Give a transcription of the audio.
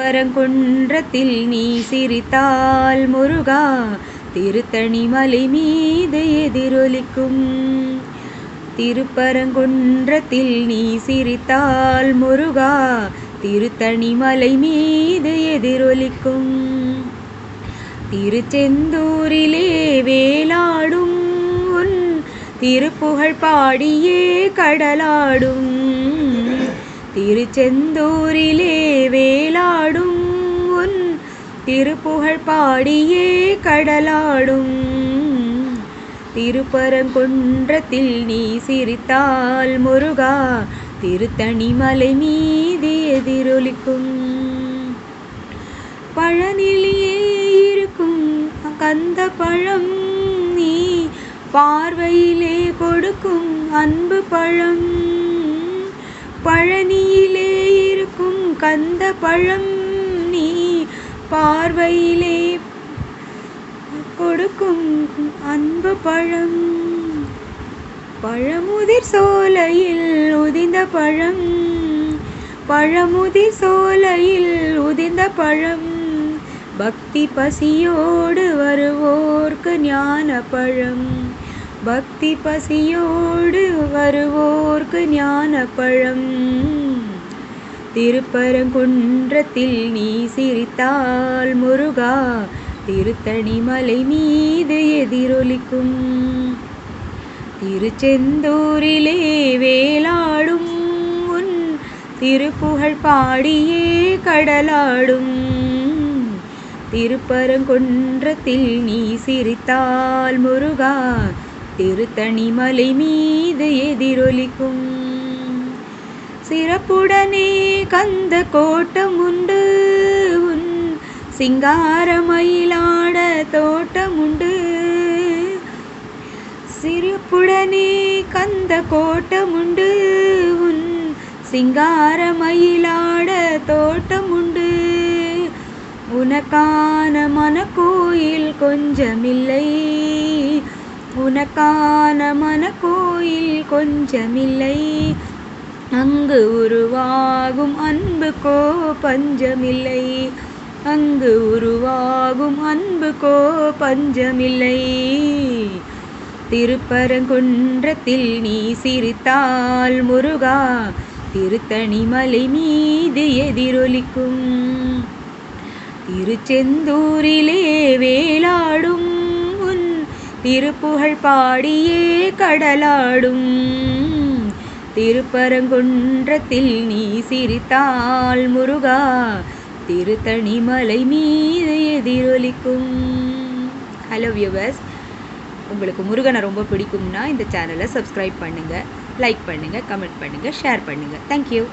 திருப்பரங்குன்றத்தில் நீ சிரித்தால் முருகா திருத்தணி மலை மீது எதிரொலிக்கும். திருப்பரங்குன்றத்தில் நீ சிரித்தால் முருகா திருத்தணி மலை மீது எதிரொலிக்கும். திருச்செந்தூரிலே வேலாடும் உன் திருப்புகழ் பாடியே கடலாடும். திருச்செந்தூரிலே வேலாடும் உன் திருப்புகழ் பாடியே கடலாடும். திருப்பரங்குன்றத்தில் நீ சிரித்தால் முருகா திருத்தணி மலை மீது எதிரொலிக்கும். பழனியிலே இருக்கும் கந்த பழம் நீ பார்வையிலே கொடுக்கும் அன்பு பழம். பழனியிலே இருக்கும் கந்த பழம் நீ பார்வையிலே கொடுக்கும் அன்பு பழம். பழமுதிர் சோலையில் உதிர்ந்த பழம். பழமுதிர் சோலையில் உதிர்ந்த பழம். பக்தி பசியோடு வருவோர்க்கு ஞான பழம். பக்தி பசியோடு வருவோர்க்கு ஞான பழம். திருப்பரங்குன்றத்தில் நீ சிரித்தால் முருகா திருத்தணி மலை மீது எதிரொலிக்கும். திருச்செந்தூரிலே வேலாடும் உன் திருப்புகழ் பாடியே கடலாடும். திருப்பரங்குன்றத்தில் நீ சிரித்தால் முருகா திருத்தணி மலை மீது எதிரொலிக்கும். சிறப்புடனே கந்த கோட்டம் உண்டு உன் சிங்காரமயிலாட தோட்டம் உண்டு. சிறப்புடனே கந்த கோட்டம் உண்டு உன் சிங்காரமயிலாட தோட்டம் உண்டு. உனக்கான மனக்கோயில் கொஞ்சமில்லை. உனக்கான மனக்கோயில் கொஞ்சமில்லை. அங்கு உருவாகும் அன்புக்கோ பஞ்சமில்லை. அங்கு உருவாகும் அன்புக்கோ பஞ்சமில்லை. திருப்பரங்குன்றத்தில் நீ சிரித்தால் முருகா திருத்தணி மலை மீது எதிரொலிக்கும். திருச்செந்தூரிலே வேலாடும் உன் திருப்புகழ் பாடியே கடலாடும். திருப்பரங்குன்றத்தில் நீ சிரித்தால் முருகா திருத்தணி மலை மீது எதிரொலிக்கும். ஹலோ வியூவர்ஸ், உங்களுக்கு முருகனை ரொம்ப பிடிக்கும்னா இந்த சேனலை சப்ஸ்கிரைப் பண்ணுங்கள், லைக் பண்ணுங்கள், கமெண்ட் பண்ணுங்கள், ஷேர் பண்ணுங்கள். தேங்க்யூ.